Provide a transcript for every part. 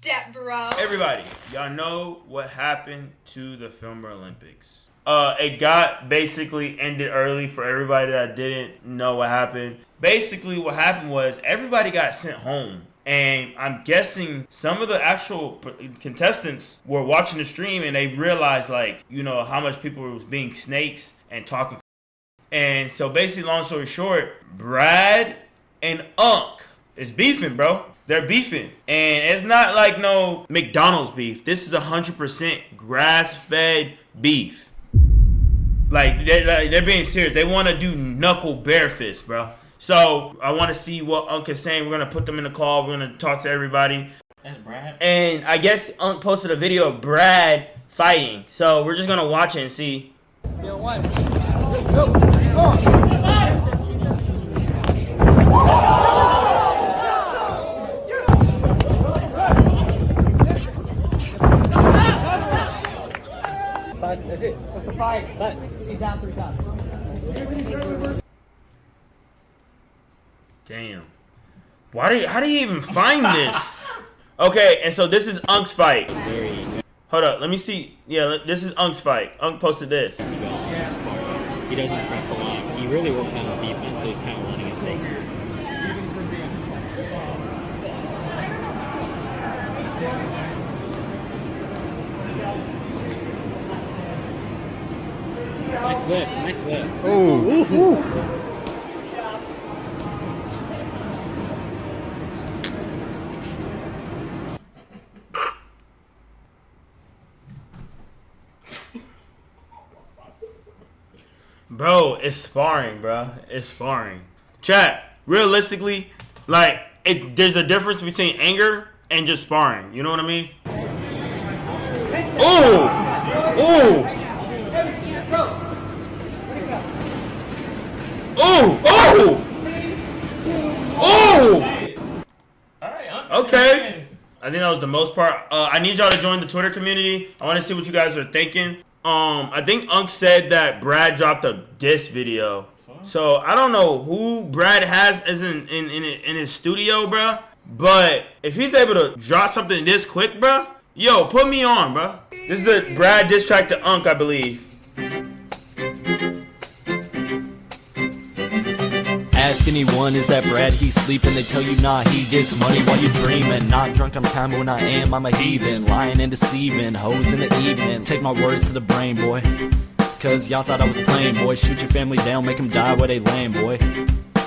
step, bro. Everybody, y'all know what happened to the Film Olympics. It got basically ended early for everybody that didn't know what happened. Basically, what happened was everybody got sent home. And I'm guessing some of the actual contestants were watching the stream and they realized, like, you know, how much people was being snakes and talking. And so basically, long story short, Brad and Unc is beefing, bro. They're beefing. And it's not like no McDonald's beef. This is 100% grass-fed beef. Like, they're being serious. They want to do knuckle bear fist, bro. So, I want to see what Unc is saying. We're going to put them in the call. We're going to talk to everybody. That's Brad. And I guess Unc posted a video of Brad fighting. So, we're just going to watch it and see. Yo, one. Go. Come on. That's it. That's the fight. But he's down 3 times. Damn. How do you even find this? Okay, and so this is Unc's fight. Hold up, let me see. Yeah, this is Unc's fight. Unc posted this. He doesn't press a lot. He really works on his defense, so he's kind of running his thing. Nice slip. Ooh. Bro, it's sparring, bro. It's sparring. Chat, realistically, like, there's a difference between anger and just sparring. You know what I mean? Ooh! Alright, okay. I think that was the most part. I need y'all to join the Twitter community. I want to see what you guys are thinking. I think Unc said that Brad dropped a diss video. So I don't know who Brad has as in his studio, bro. But if he's able to drop something this quick, bro, yo, put me on, bro. This is the Brad diss track to Unc, I believe. Ask anyone, is that Brad? He's sleeping. They tell you, nah, he gets money while you dreaming. Not drunk, I'm calm when I am. I'm a heathen, lying and deceiving, hoes in the evening. Take my words to the brain, boy. Cause y'all thought I was playing, boy. Shoot your family down, make them die where they land, boy.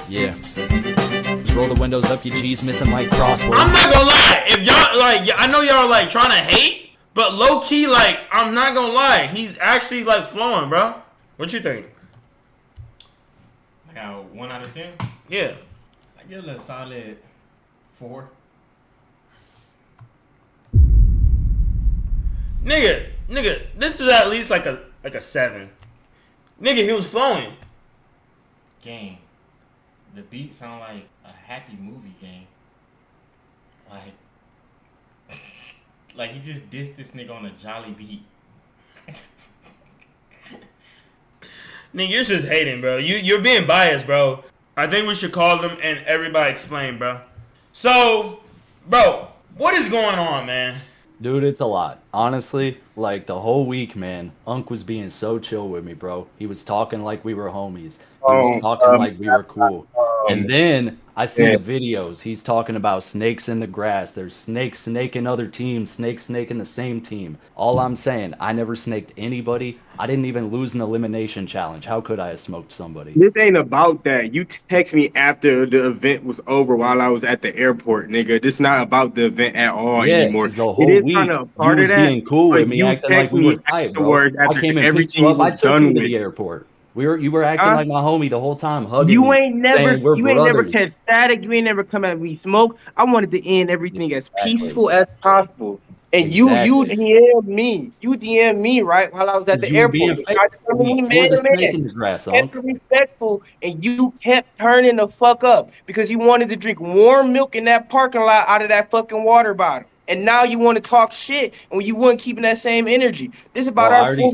Yeah. Just roll the windows up, your G's missing like crossword. I'm not gonna lie. If y'all, like, I know y'all, like, trying to hate, but low-key, like, I'm not gonna lie. He's actually, like, flowing, bro. What you think? Like, 1 out of 10? Yeah. I give it a solid 4. Nigga, this is at least like a 7. Nigga, he was flowing. Game. The beat sound like a happy movie game. Like he just dissed this nigga on a jolly beat. Nigga, you're just hating, bro. You're being biased, bro. I think we should call them and everybody explain, bro. So, bro, what is going on, man? Dude, it's a lot. Honestly, like the whole week, man, Unc was being so chill with me, bro. He was talking like we were homies. He was talking like we were cool. And then I see the videos. He's talking about snakes in the grass. There's snakes snaking other teams, snakes snaking the same team. All I'm saying, I never snaked anybody. I didn't even lose an elimination challenge. How could I have smoked somebody? This ain't about that. You text me after the event was over while I was at the airport, nigga. This not about the event at all anymore. The whole week, you was being cool with me, acting like we were tight, bro. I came and picked you up. I took you to the airport. You were acting like my homie the whole time, hugging you me, ain't never saying we're you ain't brothers. never catch static. You ain't never come at me smoke. I wanted to end everything as peaceful as possible. And you DM'd me. You DM'd me right while I was at the airport. Kept respectful, and you kept turning the fuck up because you wanted to drink warm milk in that parking lot out of that fucking water bottle. And now you want to talk shit, and you weren't keeping that same energy. This is about our. I already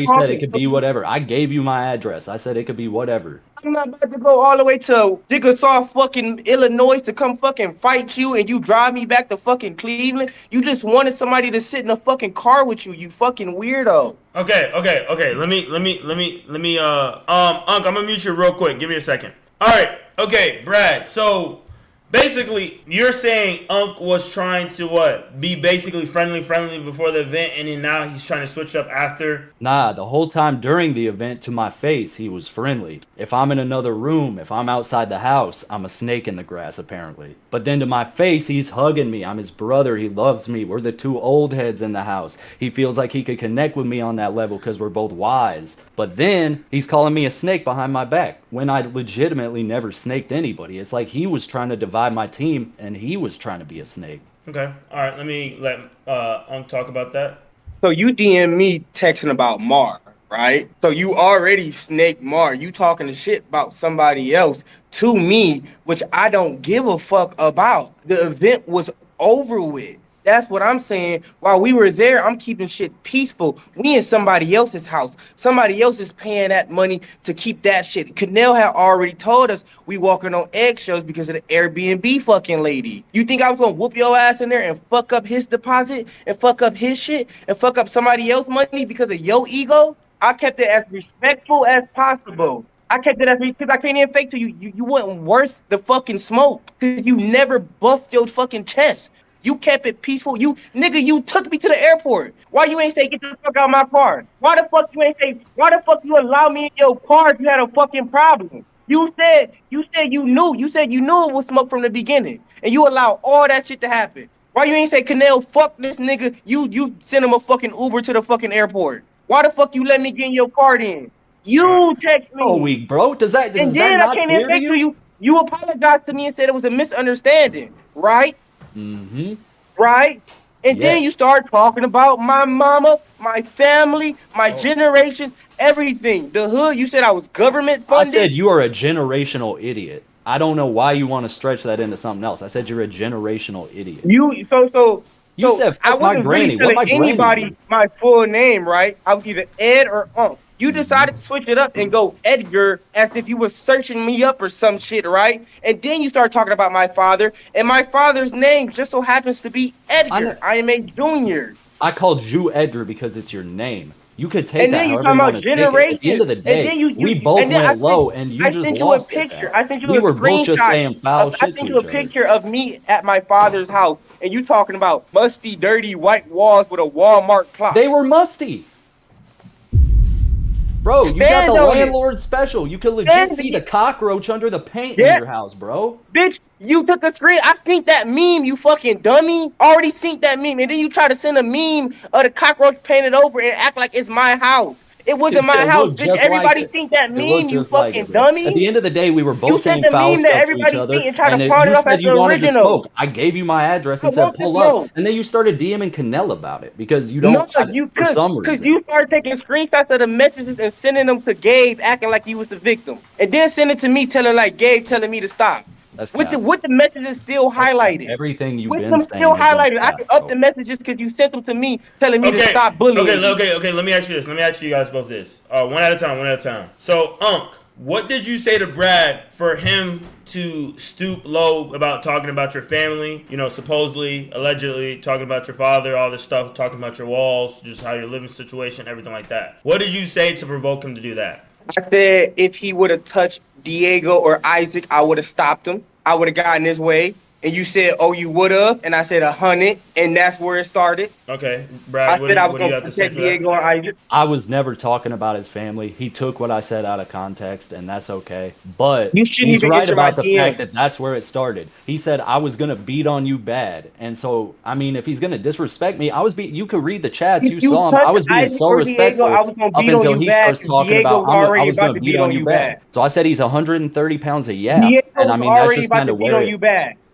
said it could be whatever. I gave you my address. I said it could be whatever. I'm not about to go all the way to Chickasaw fucking Illinois to come fucking fight you and you drive me back to fucking Cleveland. You just wanted somebody to sit in a fucking car with you fucking weirdo. Okay. Let me. Unc, I'm gonna mute you real quick. Give me a second. All right. Okay, Brad. So basically, you're saying Unc was trying to what? Be basically friendly before the event, and then now he's trying to switch up after. Nah, the whole time during the event, to my face, he was friendly. If I'm in another room, if I'm outside the house, I'm a snake in the grass, apparently. But then to my face, he's hugging me. I'm his brother. He loves me. We're the two old heads in the house. He feels like he could connect with me on that level because we're both wise. But then he's calling me a snake behind my back when I legitimately never snaked anybody. It's like he was trying to divide my team and he was trying to be a snake. Okay. All right. Let me let Unc talk about that. So you DM me texting about Mar, right? So you already snake Mar. You talking the shit about somebody else to me, which I don't give a fuck about. The event was over with. That's what I'm saying. While we were there, I'm keeping shit peaceful. We in somebody else's house. Somebody else is paying that money to keep that shit. Kanel had already told us we walking on eggshells because of the Airbnb fucking lady. You think I was gonna whoop your ass in there and fuck up his deposit and fuck up his shit and fuck up somebody else's money because of your ego? I kept it as respectful as possible. I kept it as because I can't even fake to you. You went worse the fucking smoke because you never buffed your fucking chest. You kept it peaceful. You took me to the airport. Why you ain't say get the fuck out of my car? Why the fuck you ain't say, why the fuck you allow me in your car if you had a fucking problem? You said you knew. You said you knew it was smoke from the beginning. And you allow all that shit to happen. Why you ain't say, Kanel, fuck this nigga. You send him a fucking Uber to the fucking airport. Why the fuck you let me get in your car then? You text me. Oh, weak, bro. Does that not clear to you? You apologized to me and said it was a misunderstanding, right? Mm-hmm. Right? And then you start talking about my mama, my family, my generations, everything. The hood, you said I was government funded. I said you are a generational idiot. I don't know why you want to stretch that into something else. I said you're a generational idiot. You said fuck my granny. What my granny? Anybody my full name, right? I was either Ed or Unc. You decided to switch it up and go Edgar as if you were searching me up or some shit, right? And then you start talking about my father, and my father's name just so happens to be Edgar. I am a junior. I called you Edgar because it's your name. You could take and that then you however you want to take it. At the end of the day, we both went low, and you just lost it. I sent you we a were both just saying foul shit to each other. I sent you a picture of me at my father's house, and you talking about musty, dirty white walls with a Walmart clock. They were musty. Bro, you got the landlord special. You can legit see the cockroach under the paint in your house, bro. Bitch, you took a screen. I seen that meme, you fucking dummy. Already seen that meme. And then you try to send a meme of the cockroach painted over and act like it's my house. It wasn't my house, bitch. Everybody seen that meme, you fucking dummy. At the end of the day, we were both saying foul stuff to each other. And you said you wanted to smoke. I gave you my address and said pull up. And then you started DMing Kanel about it because you don't for some reason. Because you started taking screenshots of the messages and sending them to Gabe acting like he was the victim. And then send it to me Gabe telling me to stop. With the messages still highlighted. Everything you've been saying. Still highlighted. I can up the messages because you sent them to me telling me to stop bullying. Okay. Let me ask you this. Let me ask you guys both this. One at a time. So, Unc, what did you say to Brad for him to stoop low about talking about your family? You know, supposedly, allegedly, talking about your father, all this stuff, talking about your walls, just how your living situation, everything like that. What did you say to provoke him to do that? I said if he would have touched Diego or Isaac, I would have stopped him. I would have gotten his way. And you said, oh, you would have? And I said 100, and that's where it started. Okay, Brad, I said I was going to protect Diego or Isaac. I was never talking about his family. He took what I said out of context, and that's okay. But he's right about the fact that that's where it started. He said I was going to beat on you bad. And so, I mean, if he's going to disrespect me, you could read the chats. You saw him. I was being so respectful up until he starts talking about I was going to beat on you bad. So I said he's 130 pounds a yap. And I mean, that's just kind of where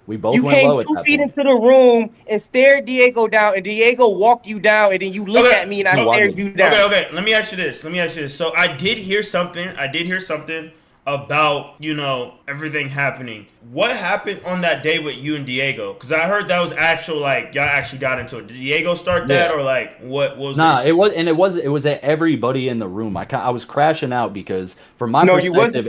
we both went low at that point. You came 2 feet into the room and stared Diego down, and Diego walked you down, and then you looked at me and I stared you down. Okay. Let me ask you this. So I did hear something about, you know, everything happening. What happened on that day with you and Diego? Because I heard that was y'all actually got into it. Did Diego start that or like what was? Nah, it was at everybody in the room. I was crashing out because from my perspective,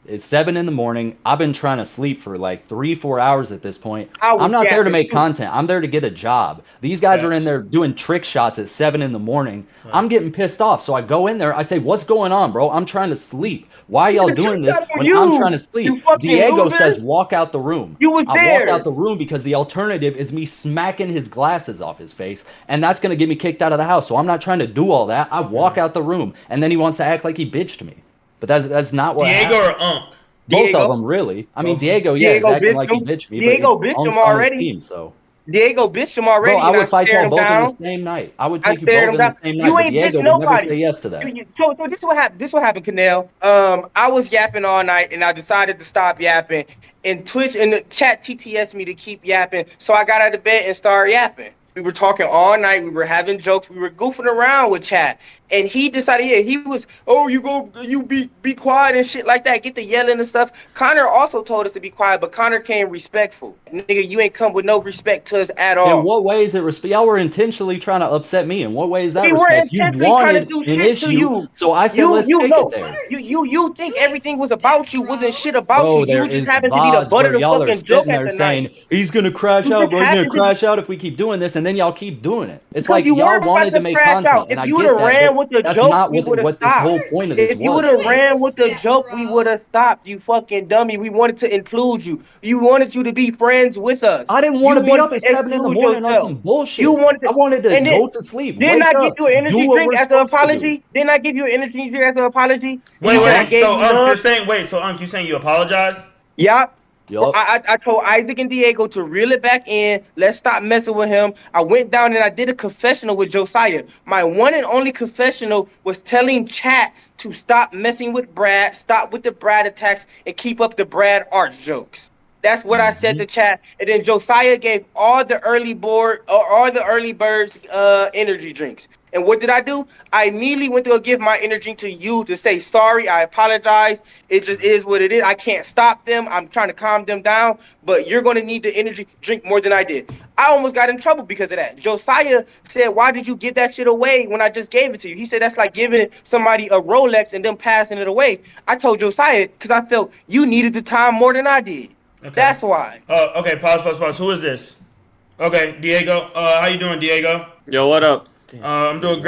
It's 7 in the morning. I've been trying to sleep for like 3-4 hours at this point. I was I'm not there to yapping make too. content. I'm there to get a job. These guys are in Facts. there doing trick shots at 7 in the morning. I'm getting pissed off. So I go in there. I say, "What's going on, bro? I'm trying to sleep. Why are y'all The trick doing this shot on when you, I'm trying to sleep?" you fucking Diego loser. says, "Walk out the room." You was I walk there. out the room because the alternative is me smacking his glasses off his face, and that's gonna get me kicked out of the house. So I'm not trying to do all that. I walk out the room, and then he wants to act like he bitched me. But that's not what Diego happened. or Unk? Both Diego. of them, really. I mean, Both. Diego, yeah, is Diego acting bitched like he him. bitched me, Diego but bitched him Unk's on his already. team, so. Diego bitched him Bro, already, I and I would fight stared y'all him both in down. the same night. I would I take you stared both him in the down. same night, You but ain't Diego bitch would never nobody. say yes to that. So this what happened. This what happened, Kanel. I was yapping all night, and I decided to stop yapping. And Twitch and the chat TTS me to keep yapping, so I got out of bed and started yapping. We were talking all night. We were having jokes. We were goofing around with chat, and he decided, yeah, he was, oh, you be quiet and shit like that. Get the yelling and stuff. Connor also told us to be quiet, but Connor came respectful. Nigga, you ain't come with no respect to us at In all. what way is it respect? Y'all were intentionally trying to upset me. In what way is that We weren't respect? You intentionally trying to wanted do an shit to issue, you. so I said, let's You take it know, there. you think everything was about you, wasn't shit about Bro, you. there You just is happened to be the VODs butt where of the y'all are fucking joke sitting at there the night. saying, he's going to crash You out, just bro. He's going happened to to crash out if we keep doing this, and then y'all keep doing it. It's because like you y'all weren't about wanted to to make crash content, out. and If I you would get have that, ran but with the that's joke, not we would have what this stopped. whole point of this If you was. would have Bro. ran with the Step, joke, we bro. would have stopped. You fucking dummy. We wanted to include you. You wanted you to be friends with us. I didn't want You to be wanted up to at 7 in the exclude morning on yourself. some You bullshit. wanted to, I wanted to and then go to sleep, didn't wake I give up, you an do energy what drink we're as an supposed to do. apology? Didn't I give you an energy drink as an apology? And Wait, you said I wait. gave So you Unk, love. you're saying you saying you apologize? Yeah. Bro, Yup. I told Isaac and Diego to reel it back in. Let's stop messing with him. I went down and I did a confessional with Josiah. My one and only confessional was telling chat to stop messing with Brad, stop with the Brad attacks, and keep up the Brad arch jokes. That's what I said to chat. And then Josiah gave all the early birds energy drinks. And what did I do? I immediately went to go give my energy to you to say sorry. I apologize. It just is what it is. I can't stop them. I'm trying to calm them down, but you're going to need the energy drink more than I did. I almost got in trouble because of that. Josiah said, why did you give that shit away when I just gave it to you? He said, that's like giving somebody a Rolex and them passing it away. I told Josiah because I felt you needed the time more than I did. Okay. That's why. Okay. Pause. Who is this? Okay, Diego. How you doing, Diego? Yo, what up? I'm doing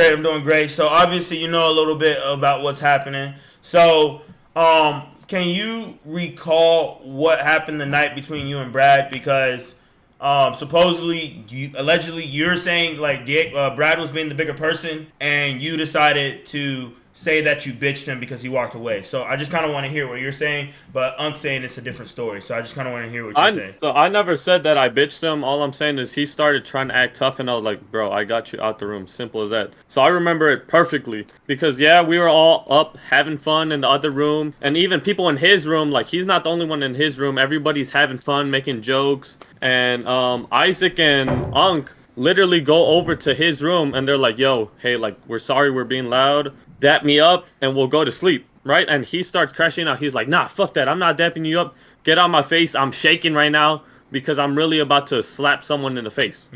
great. So obviously you know a little bit about what's happening. So can you recall what happened the night between you and Brad? Because supposedly, allegedly, you're saying like Brad was being the bigger person, and you decided to say that you bitched him because he walked away. So I just kind of want to hear what you're saying, but Unk's saying it's a different story. So I just kind of want to hear what you're saying. So I never said that I bitched him. All I'm saying is he started trying to act tough, and I was like, bro, I got you out the room. Simple as that. So I remember it perfectly because, yeah, we were all up having fun in the other room, and even people in his room, like he's not the only one in his room. Everybody's having fun, making jokes, and Isaac and Unk literally go over to his room, and they're like, yo, hey, like, we're sorry we're being loud. Dap me up and we'll go to sleep, right? And he starts crashing out. He's like, nah, fuck that. I'm not dapping you up. Get out my face. I'm shaking right now because I'm really about to slap someone in the face.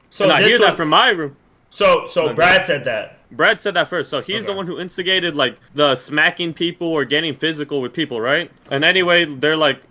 So And I hear that from my room. So Brad said that. Brad said that first. So he's the Okay. one who instigated like the smacking people or getting physical with people, right? And anyway, they're like,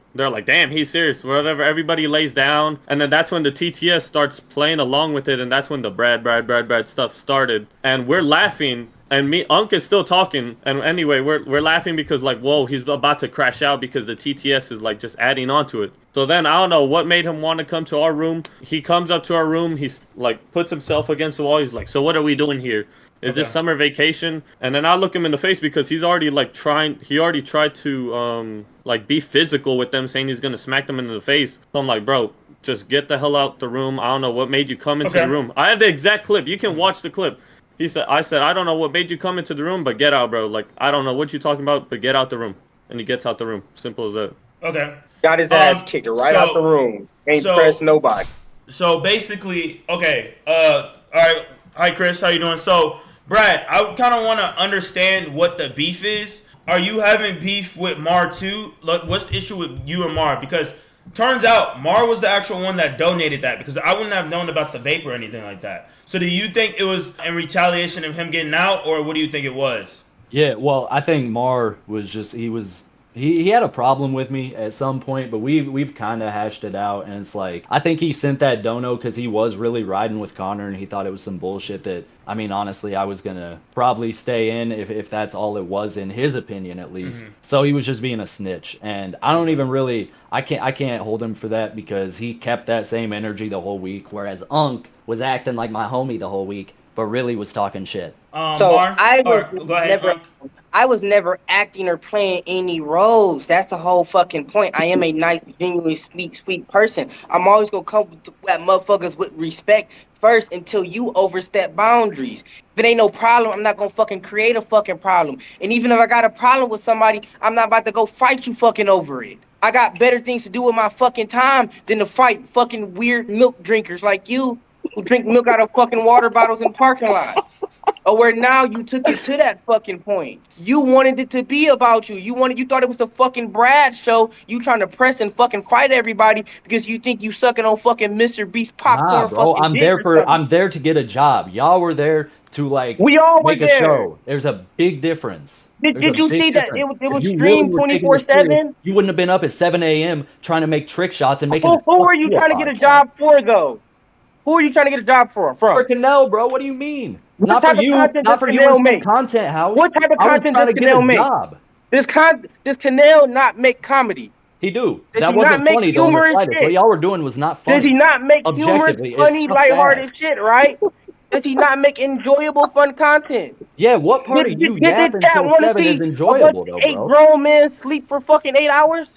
damn, he's serious. Whatever. Everybody lays down, and then that's when the TTS starts playing along with it, and that's when the Brad stuff started. And we're laughing, and Unk is still talking. And anyway, we're laughing because like, whoa, he's about to crash out because the TTS is like just adding on to it. So then I don't know what made him want to come to our room. He comes up to our room. He's like puts himself against the wall. He's like, so what are we doing here? Is this summer vacation? And then I look him in the face because he's already like he already tried to like be physical with them, saying he's gonna smack them in the face. So I'm like, bro, just get the hell out the room. I don't know what made you come into the room. I have the exact clip. You can watch the clip. I said, I don't know what made you come into the room, but get out, bro. Like, I don't know what you're talking about, but get out the room. And he gets out the room. Simple as that. Okay. Got his ass kicked right out the room. Ain't pressed nobody. So basically, okay. All right. Hi, Chris. How you doing? So, Brad, I kind of want to understand what the beef is. Are you having beef with Mar too? Like, what's the issue with you and Mar? Because turns out Mar was the actual one that donated that, because I wouldn't have known about the vape or anything like that. So do you think it was in retaliation of him getting out, or what do you think it was? Yeah, well, I think Mar was just, he was He had a problem with me at some point, but we've kind of hashed it out, and it's like I think he sent that dono because he was really riding with Connor, and he thought it was some bullshit that, I mean, honestly, I was gonna probably stay in if that's all it was, in his opinion at least. So he was just being a snitch, and I don't even really I can't hold him for that because he kept that same energy the whole week, whereas Unk was acting like my homie the whole week, but really was talking shit. So Mar? Go ahead, never, I was never acting or playing any roles. That's the whole fucking point. I am a nice, genuinely sweet person. I'm always gonna come at motherfuckers with respect first until you overstep boundaries. If it ain't no problem, I'm not gonna fucking create a fucking problem. And even if I got a problem with somebody, I'm not about to go fight you fucking over it. I got better things to do with my fucking time than to fight fucking weird milk drinkers like you who drink milk out of fucking water bottles in parking lots. Or where now you took it to that fucking point. You wanted it to be about you. You thought it was the fucking Brad show. You trying to press and fucking fight everybody because you think you sucking on fucking Mr. Beast popcorn. Nah, bro, fucking I'm there to get a job. Y'all were there to like we all make were a there. show. There's a big difference. Did you see that it was If streamed were taking this 24/7? serious, you wouldn't have been up at 7 a.m. trying to make trick shots and making. Who are you trying to get a job for though? Who are you trying to get a job for? For Kanel, bro. What do you mean? What not type for of you. content Not does for you. Kanel As make? content house. What type of content does Kanel make? Job. Does Kanel not make comedy? He do. Does that he wasn't not make funny though. humorous What shit? y'all were doing was not funny. Does he not make humorous, Objectively, funny, it's lighthearted shit, right? Does he not make enjoyable, fun content? Yeah, what part of you yapping till 7 is enjoyable though, Eight bro? grown men sleep for fucking 8 hours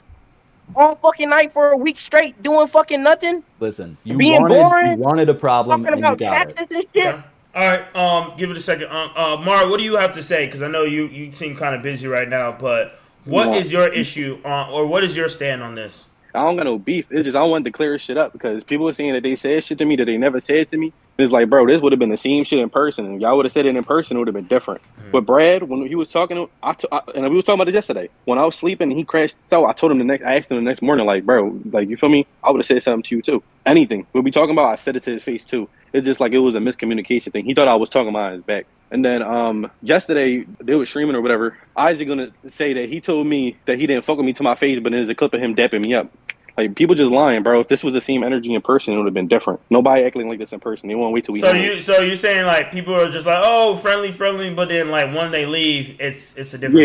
all fucking night for a week straight doing fucking nothing? Listen, you Being boring? wanted a problem Talking and you about got it. taxes and shit? Okay. All right, give it a second. Mar, what do you have to say? Because I know you seem kind of busy right now, but what is your issue on, or what is your stand on this? I don't got no beef. It's just I wanted to clear this shit up because people are saying that they said shit to me that they never said to me. It's like, bro, this would have been the same shit in person. If y'all would have said it in person, it would have been different. But Brad, when he was talking, and we was talking about it yesterday. When I was sleeping and he crashed out, I told him I asked him the next morning, like, bro, like, you feel me? I would have said something to you too. Anything. We'll be talking about, I said it to his face too. It's just like it was a miscommunication thing. He thought I was talking behind his back. And then yesterday, they were streaming or whatever. Isaac gonna say that he told me that he didn't fuck with me to my face, but there's a clip of him dapping me up. Like, people just lying, bro. If this was the same energy in person, it would have been different. Nobody acting like this in person. They won't wait till we. So you're saying like people are just like, oh, friendly, but then like when they leave, it's a different story.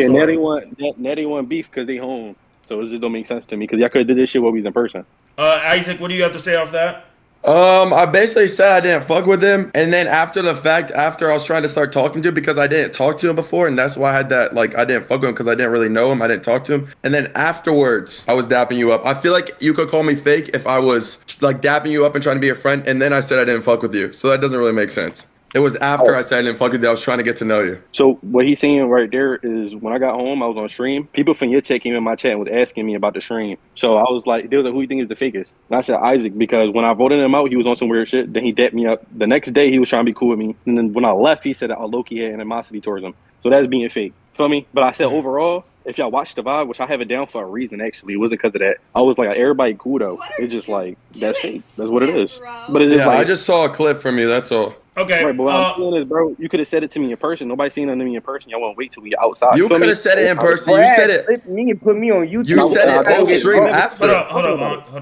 Yeah, now they want beef because they home. So it just don't make sense to me because y'all could have did this shit while we was in person. Isaac, what do you have to say off that? I basically said I didn't fuck with him, and then after the fact, after I was trying to start talking to him because I didn't talk to him before, and that's why I had that, like, I didn't fuck with him because I didn't really know him, I didn't talk to him, and then afterwards, I was dapping you up. I feel like you could call me fake if I was, like, dapping you up and trying to be a friend, and then I said I didn't fuck with you, so that doesn't really make sense. It was after I said I didn't fuck with you, I was trying to get to know you. So what he's saying right there is when I got home, I was on stream. People from your chat came in my chat and was asking me about the stream. So I was like, they were like, who you think is the fakest? And I said Isaac, because when I voted him out, he was on some weird shit. Then he dapped me up. The next day, he was trying to be cool with me. And then when I left, he said that I low-key had animosity towards him. So that's being fake. Feel me? But I said overall, if y'all watch the vibe, which I have it down for a reason, actually, it wasn't because of that. I was like, everybody cool though. It's just like, that's fake. That's what it is. But it's just like, I just saw a clip from you, that's all. Okay. Right, but what I'm saying is, bro, you could have said it to me in person. Nobody's seen it to me in person. Y'all want to wait till we outside. You could have said it in person. You said it. Flipped me and put me on YouTube. You said it off stream after. Hold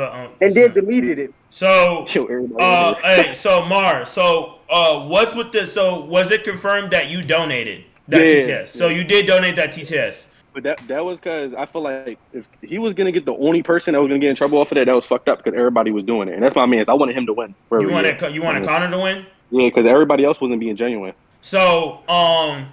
on. And then deleted it. So, everybody so Mar, what's with this? So, was it confirmed that you donated that Yeah. TTS? So you did donate that TTS. But that was because I feel like if he was gonna get the only person that was gonna get in trouble off of that was fucked up because everybody was doing it, and that's my man. I wanted him to win. You wanted Connor to win? Yeah, because everybody else wasn't being genuine. So,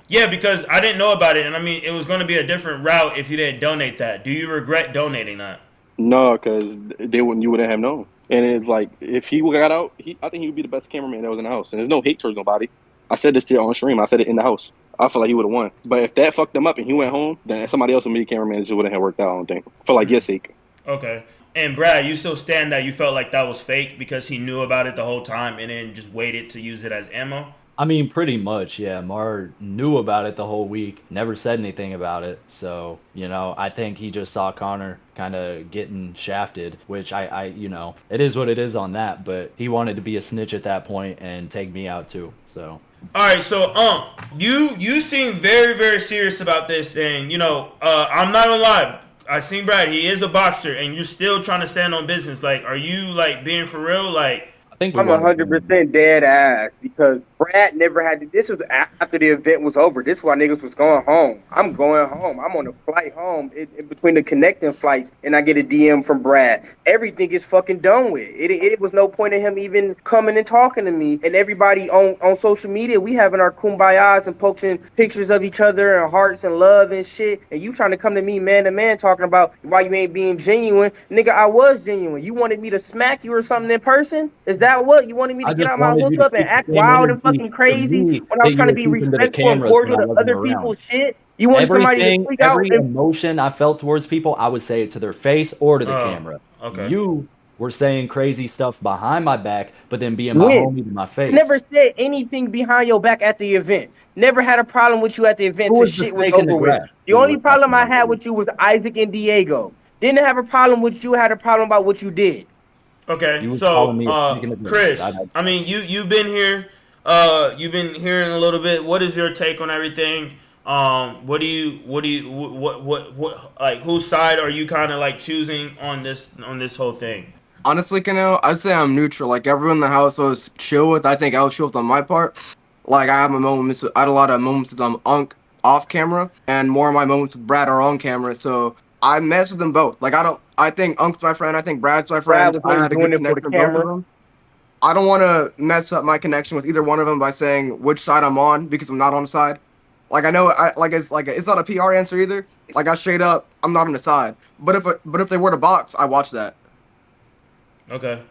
yeah, because I didn't know about it, and I mean, it was going to be a different route if you didn't donate that. Do you regret donating that? No, because you wouldn't have known. And it's like if he got out, I think he would be the best cameraman that was in the house. And there's no hate towards nobody. I said this to you on stream. I said it in the house. I feel like he would have won. But if that fucked him up and he went home, then somebody else would be the cameraman. It just wouldn't have worked out, I don't think. For like your sake. Okay. And Brad, you still stand that you felt like that was fake because he knew about it the whole time and then just waited to use it as ammo? I mean, pretty much, yeah. Mar knew about it the whole week, never said anything about it. So, I think he just saw Connor kind of getting shafted, which it is what it is on that. But he wanted to be a snitch at that point and take me out too. So. All right, so you seem very, very serious about this, and I'm not gonna lie. I seen Brad. He is a boxer, and you're still trying to stand on business. Like, are you like being for real? Like, I think I'm 100% dead ass because Brad never had to. This was after the event was over. This is why niggas was going home. I'm going home. I'm on a flight home in between the connecting flights, and I get a DM from Brad. Everything is fucking done with. It was no point in him even coming and talking to me. And everybody on social media, we having our kumbayas and posting pictures of each other and hearts and love and shit. And you trying to come to me man to man talking about why you ain't being genuine. Nigga, I was genuine. You wanted me to smack you or something in person? Is that what you wanted me to get out my hookup and act wild and fucking crazy when I was trying to be respectful and cordial to other people's shit? You wanted somebody to freak out. Every emotion I felt towards people, I would say it to their face or to the camera. Okay. You were saying crazy stuff behind my back, but then being my homie to my face. Never said anything behind your back at the event. Never had a problem with you at the event till shit was over with. The only problem I had with you was Isaac and Diego. Didn't have a problem with you. Had a problem about what you did. Okay, so Chris, I mean, you've been here, you've been hearing a little bit. What is your take on everything? What like whose side are you kind of like choosing on this whole thing? Honestly, Kanel, I'd say I'm neutral. Like everyone in the house I was chill with. I think I was chill with on my part. Like I had a lot of moments with Unc off camera, and more of my moments with Brad are on camera. So I mess with them both. Like I think Unc's my friend. I think Brad's my friend. I had a good connection with both of them. I don't want to mess up my connection with either one of them by saying which side I'm on because I'm not on the side. Like I know, it's not a PR answer either. Like I straight up, I'm not on the side. But if they were to box, I watch that. Okay.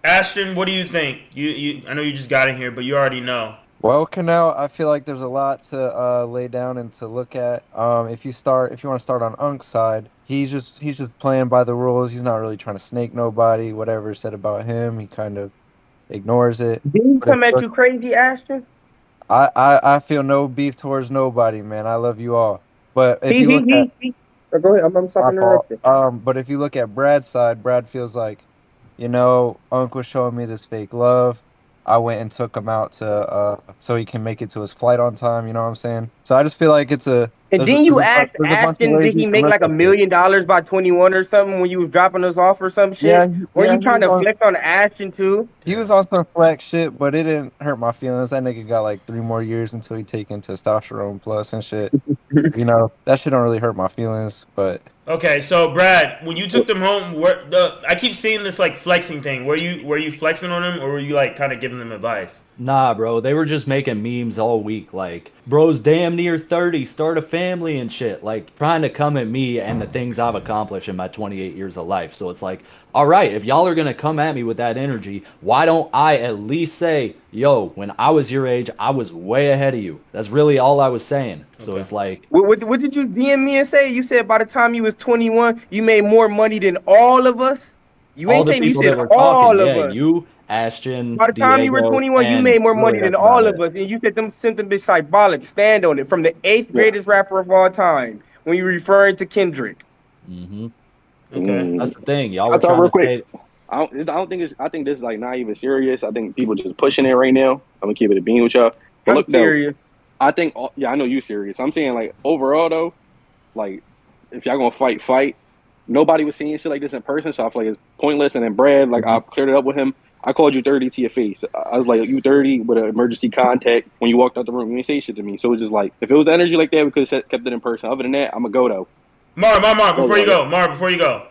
Ashton, what do you think? You I know you just got in here, but you already know. Well, Kanel, I feel like there's a lot to lay down and to look at. If you want to start on Unc's side, he's just playing by the rules. He's not really trying to snake nobody. Whatever is said about him, he kind of ignores it. Did he come at you crazy, Ashton? I feel no beef towards nobody, man. I love you all. But if you look at, go ahead. I'm stopping interrupting. But if you look at Brad's side, Brad feels like, Unc was showing me this fake love. I went and took him out to so he can make it to his flight on time. You know what I'm saying? So I just feel like it's a. And then you asked Ashton, did he make like $1 million by 21 or something when you was dropping us off or some shit? Yeah, Were you trying to flex on Ashton too? He was on some flex shit, but it didn't hurt my feelings. That nigga got like 3 more years until he taking testosterone plus and shit. That shit don't really hurt my feelings, but. Okay, so Brad, when you took them home, I keep seeing this like flexing thing. Were you flexing on them, or were you like kind of giving them advice? Nah, bro. They were just making memes all week. Like, bro's damn near 30, start a family and shit. Like, trying to come at me and the things I've accomplished in my 28 years of life. So it's like, all right, if y'all are going to come at me with that energy, why don't I at least say, yo, when I was your age, I was way ahead of you. That's really all I was saying. So it's like... What did you DM me and say? You said by the time you was 21, you made more money than all of us? You ain't saying you said all of us. You, Ashton, by the time you were 21, you made more money than all of us. And you said them symptoms be symbolic. Stand on it. From the 8th greatest rapper of all time, when you're referring to Kendrick. Mm-hmm. Okay. That's the thing. Y'all were trying to say... I think this is like not even serious. I think people just pushing it right now. I'm gonna keep it a bean with y'all. But I'm serious. I think, I know you serious. I'm saying like overall though, like if y'all gonna fight. Nobody was seeing shit like this in person, so I feel like it's pointless. And then Brad, like I cleared it up with him. I called you 30 to your face. I was like, you 30 with an emergency contact when you walked out the room. You didn't say shit to me. So it was just like, if it was the energy like that, we could have kept it in person. Other than that, I'm gonna go though. Mar, before you go.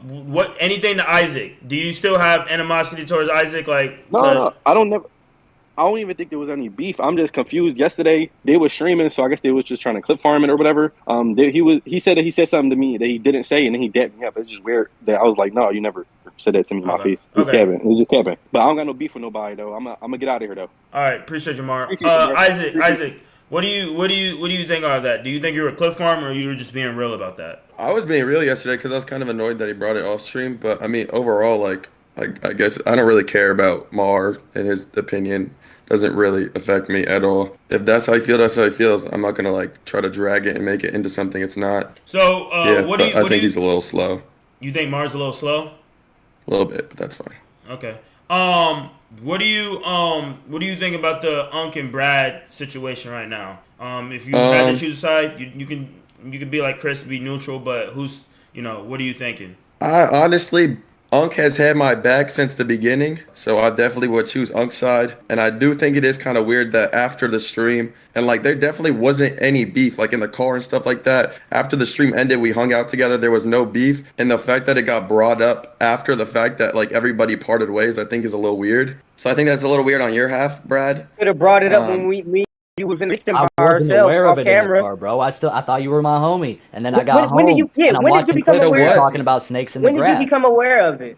What? Anything to Isaac? Do you still have animosity towards Isaac? Like, no, I don't even think there was any beef. I'm just confused. Yesterday they were streaming, so I guess they was just trying to clip farm it or whatever. He said something to me that he didn't say, and then he dapped me up. It's just weird that I was like, no, you never said that to me in my face. It was just capping. But I don't got no beef with nobody though. I'm gonna get out of here though. All right, appreciate you, Mar. Isaac. What do you think of that? Do you think you were a clip farm, or you were just being real about that? I was being real yesterday because I was kind of annoyed that he brought it off stream. But I mean, overall, like I guess I don't really care about Mar and his opinion. Doesn't really affect me at all. If that's how he feels, that's how he feels. I'm not gonna like try to drag it and make it into something it's not. So I think he's a little slow. You think Mar's a little slow? A little bit, but that's fine. Okay. What do you think about the Unc and Brad situation right now? If you had to choose a side, you can be like Chris, be neutral, but who's what are you thinking? I honestly, Unk has had my back since the beginning, so I definitely would choose Unk's side. And I do think it is kind of weird that after the stream, and like there definitely wasn't any beef, like in the car and stuff like that. After the stream ended, we hung out together. There was no beef, and the fact that it got brought up after the fact that like everybody parted ways, I think is a little weird. So I think that's a little weird on your half, Brad. Could have brought it up when we was in the I wasn't aware of it in the car, bro. I thought you were my homie, and then I got home. When did you and I'm when did you watching become clips aware? where you're talking about snakes in the grass. When did you become aware of it?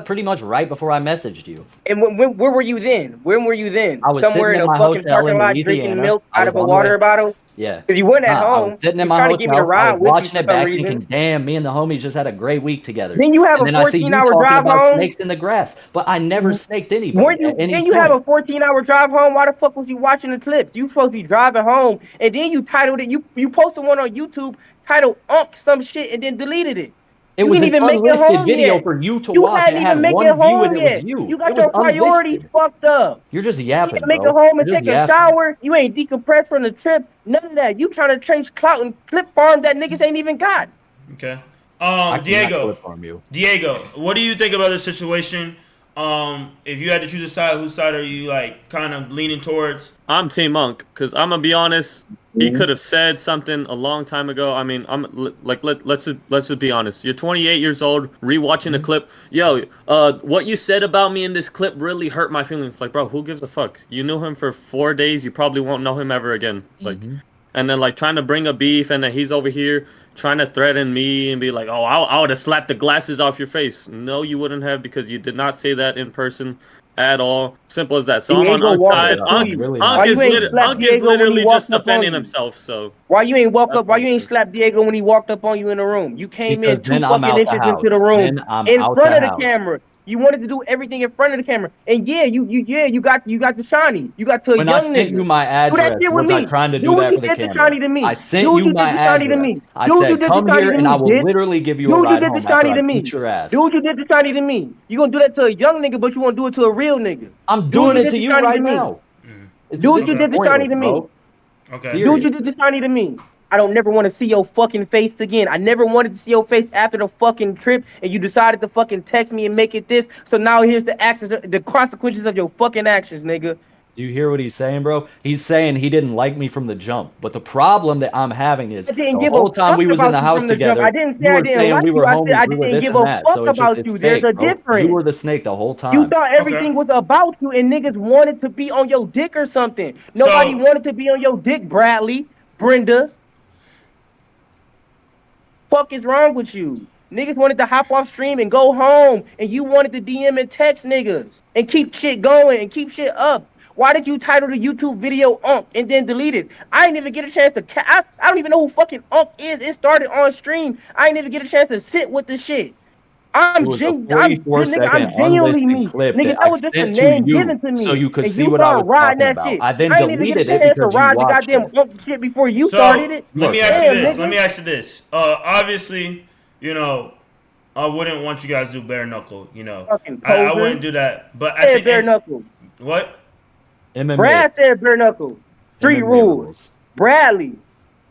Pretty much right before I messaged you. And where were you then? When were you then? I was somewhere sitting in in a my fucking hotel parking in lot Louisiana. drinking milk I out was of a on the water way. bottle. Yeah. Because you weren't at I home. was sitting in You my trying to give me a hotel. I ride was with you watching for it some back, reason. thinking, "Damn, me and the homies just had a great week together." Then you have and a then I see you 14-hour talking drive about home. snakes in the grass, but I never snaked anybody. Weren't you? At any Then you point. have a 14-hour drive home. Why the fuck was you watching the clips? You supposed to be driving home, and then you titled it. You posted one on YouTube titled "Unk" some shit, and then deleted it. It You was didn't an even make it unlisted home video yet. for you to You watch. hadn't It had even make one it view, home and it yet. was you. You got It was your priorities unlisted. fucked up. You're just You yapping, didn't make bro. it home and You're just take a yapping. shower. You ain't decompressed from the trip. None of that. You trying to change clout and clip farm that niggas ain't even got. Okay. I cannot Diego. clip farm you. Diego, what do you think about this situation? If you had to choose a side, whose side are you like kind of leaning towards? I'm Team Monk because I'm gonna be honest. He could have said something a long time ago. I mean, let's just be honest. You're 28 years old, rewatching the clip. Yo, what you said about me in this clip really hurt my feelings. Like, bro, who gives a fuck? You knew him for 4 days. You probably won't know him ever again. Like, and then like trying to bring a beef, and then he's over here trying to threaten me and be like, "Oh, I would have slapped the glasses off your face." No, you wouldn't have, because you did not say that in person at all. Simple as that. So I'm on Unk's side. Unk is literally just defending himself. So why you ain't walk up? Why you ain't slap Diego when he walked up on you in the room? You came in 2 fucking inches into the room in front of the camera. You wanted to do everything in front of the camera, and you got the shiny. You got to a young nigga. When I sent you my address, was I trying to do that for the camera? I sent you my address. I said, "Come here, and I will literally give you a ride home after I beat your ass." Dude, you did the shiny to me. You gonna do that to a young nigga, but you won't do it to a real nigga. I'm doing it to you right now. Dude, you did the shiny to me. Okay. Dude, you did the shiny to me. I don't never want to see your fucking face again. I never wanted to see your face after the fucking trip, and you decided to fucking text me and make it this. So now here's the actions, the consequences of your fucking actions, nigga. Do you hear what he's saying, bro? He's saying he didn't like me from the jump. But the problem that I'm having is the whole time we was in the house together, I didn't say you I were didn't saying like we were you. I said homies, I we were didn't this give and a that. fuck So it's about just, you. it's There's fake, a bro. difference. You were the snake the whole time. You thought everything was about you, and niggas wanted to be on your dick or something. Nobody wanted to be on your dick, Bradley, Brenda. Fuck is wrong with you? Niggas wanted to hop off stream and go home, and you wanted to DM and text niggas and keep shit going and keep shit up. Why did you title the YouTube video Unk and then delete it? I didn't even get a chance to. I don't even know who fucking Unk is. It started on stream. I didn't even get a chance to sit with the shit. I'm genuinely me. Clip Nigga, that was just a name given to me. so you could and see you what I was riding talking that about. shit. I then didn't even deleted get it a chance because to ride you the watched goddamn it. Unk shit before you started it. Let me ask you this. Let me ask you this. Obviously, you know, I wouldn't want you guys to do bare knuckle. You know, I wouldn't do that. But I think bare knuckle. What? MMA. Brad said bare knuckle. Street rules. Bradley,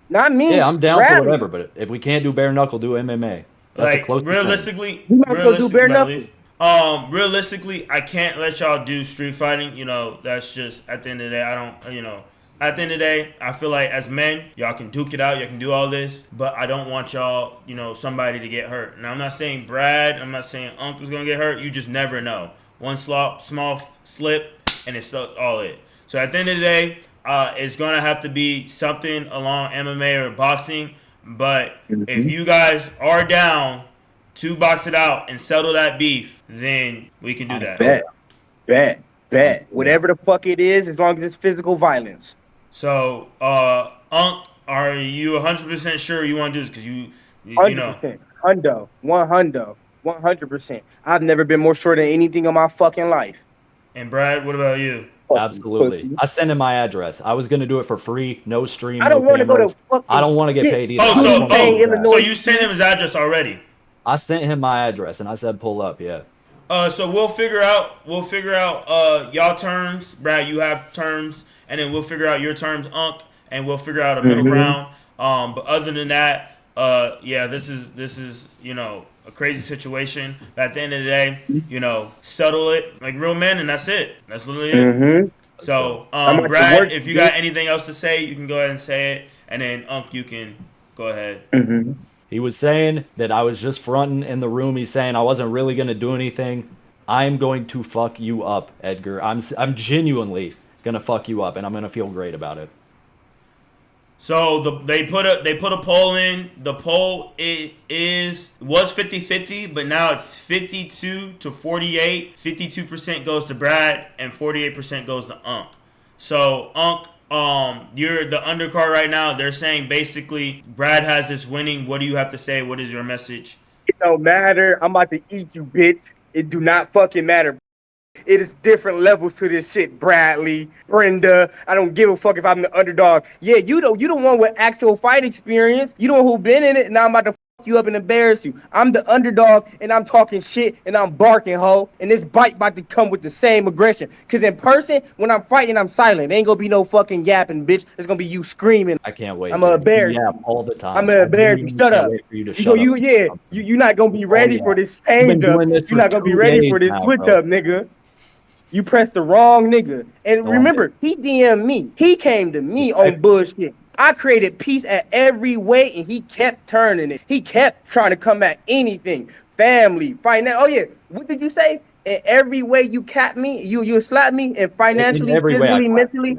not me. Yeah, I'm down Bradley. for whatever. But if we can't do bare knuckle, do MMA. That's Like realistically, realistically, I can't let y'all do street fighting. You know, that's just at the end of the day. I don't. You know, at the end of the day, I feel like as men, y'all can duke it out. Y'all can do all this, but I don't want y'all, you know, somebody to get hurt. Now, I'm not saying Brad. I'm not saying Uncle's gonna get hurt. You just never know. One small slip, and it's all it. So at the end of the day, it's gonna have to be something along MMA or boxing. But if you guys are down to box it out and settle that beef, then we can do that. Bet. Whatever the fuck it is, as long as it's physical violence. So, Unk, are you 100% sure you want to do this? Because you know. 100%. I've never been more sure than anything in my fucking life. And Brad, what about you? Absolutely. I sent him my address. I was gonna do it for free, no stream. I don't want to go to fucking. I don't want to get paid either. So you sent him his address already? I sent him my address and I said pull up. Yeah. So we'll figure out y'all terms. Brad, you have terms, and then we'll figure out your terms, Unk, and we'll figure out a middle ground. But other than that, yeah, this is a crazy situation. But at the end of the day, settle it like real men, and that's it. That's literally it. So, Brad, if you got anything else to say, you can go ahead and say it, and then you can go ahead. He was saying that I was just fronting in the room. He's saying I wasn't really going to do anything. I'm going to fuck you up, Edgar. I'm genuinely going to fuck you up, and I'm going to feel great about it. So they put a poll in. The poll was 50-50, but now it's 52 to 48. 52% goes to Brad, and 48% goes to Unk. So you're the undercard right now. They're saying basically Brad has this winning. What do you have to say? What is your message? It don't matter. I'm about to eat you, bitch. It do not fucking matter. It is different levels to this shit, Bradley, Brenda. I don't give a fuck if I'm the underdog. Yeah, you the one with actual fight experience. You the one who been in it, and now I'm about to fuck you up and embarrass you. I'm the underdog, and I'm talking shit, and I'm barking, ho. And this bite about to come with the same aggression. Because in person, when I'm fighting, I'm silent. There ain't gonna be no fucking yapping, bitch. It's gonna be you screaming. I can't wait. I'm gonna embarrass you. You all the time. I'm gonna embarrass you. Shut up. You're not gonna be ready for this change up. You're not gonna be ready for this switch up, nigga. You pressed the wrong nigga. And remember, he DM'd me. He came to me on bullshit. I created peace at every way, and he kept turning it. He kept trying to come at anything. Family, finance. Oh, yeah. What did you say? In every way you cap me, you slap me, and financially, physically, mentally,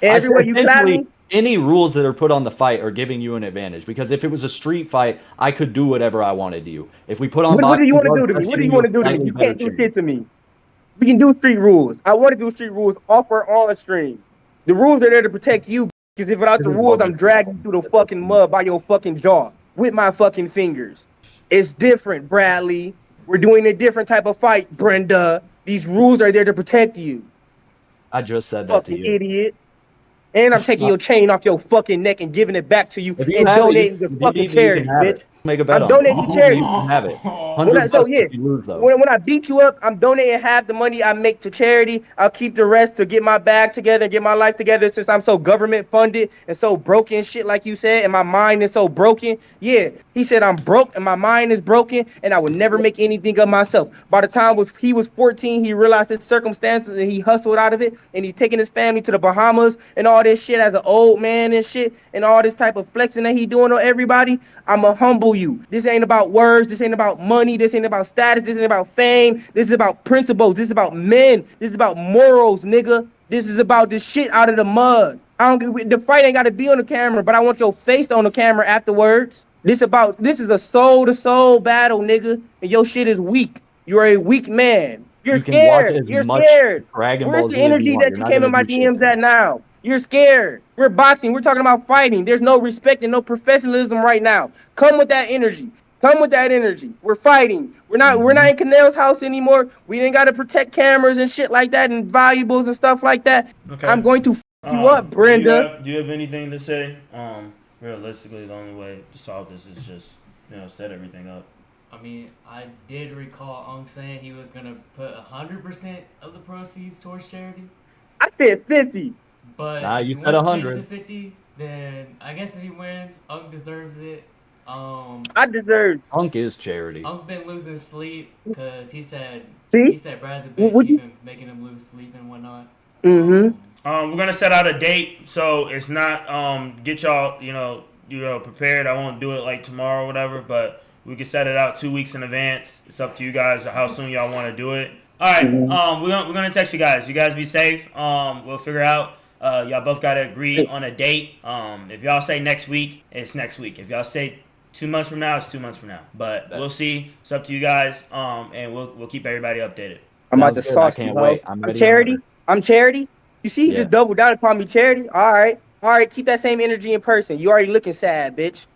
every way you slap me. Any rules that are put on the fight are giving you an advantage, because if it was a street fight, I could do whatever I wanted to you. If we put on what do you want to do to me? What do you want to do to me? You can't do shit to me. We can do street rules. I want to do street rules off or on stream. The rules are there to protect you, because if without the rules, I'm dragging you through the fucking mud by your fucking jaw with my fucking fingers. It's different, Bradley. We're doing a different type of fight, Brenda. These rules are there to protect you. I just said that to you. Fucking idiot. And I'm taking your chain off your fucking neck and giving it back to you and donating to fucking charity, bitch. Make a bet I'm donating to charity. You can have it. When I beat you up, I'm donating half the money I make to charity. I'll keep the rest to get my bag together and get my life together, since I'm so government funded and so broken shit, like you said, and my mind is so broken. Yeah, he said I'm broke and my mind is broken, and I would never make anything of myself. By the time he was 14, he realized his circumstances and he hustled out of it, and he taking his family to the Bahamas and all this shit as an old man and shit, and all this type of flexing that he doing on everybody. I'ma humble you. This ain't about words. This ain't about money. This ain't about status. This ain't about fame. This is about principles. This is about men. This is about morals, nigga. This is about this shit out of the mud. The fight ain't got to be on the camera, but I want your face on the camera afterwards. This is a soul-to-soul battle, nigga, and your shit is weak. You're a weak man. You're scared. You're scared. Where's the energy that you came in my DMs at now? You're scared. We're boxing. We're talking about fighting. There's no respect and no professionalism right now. Come with that energy. Come with that energy. We're fighting. We're not in Kanel's house anymore. We ain't got to protect cameras and shit like that and valuables and stuff like that. Okay. I'm going to f you up, Brenda. Do you have anything to say? Realistically, the only way to solve this is just, set everything up. I mean, I did recall Unk saying he was going to put 100% of the proceeds towards charity. I said 50. But you said 100. 50, then I guess if he wins, Unk deserves it. I deserve. Unk is charity. Unk been losing sleep because he said Brad's a bitch. He been making him lose sleep and whatnot. Mm-hmm. We're gonna set out a date, so it's not get y'all prepared. I won't do it like tomorrow or whatever, but we can set it out 2 weeks in advance. It's up to you guys how soon y'all want to do it. All right, we're gonna text you guys. You guys be safe. We'll figure out. Y'all both gotta agree on a date. If y'all say next week, it's next week. If y'all say 2 months from now, it's 2 months from now. But we'll see. It's up to you guys. And we'll keep everybody updated. I'm about to sauce you. I'm charity. I'm charity. You see, he just doubled down and called me charity. All right. Keep that same energy in person. You already looking sad, bitch.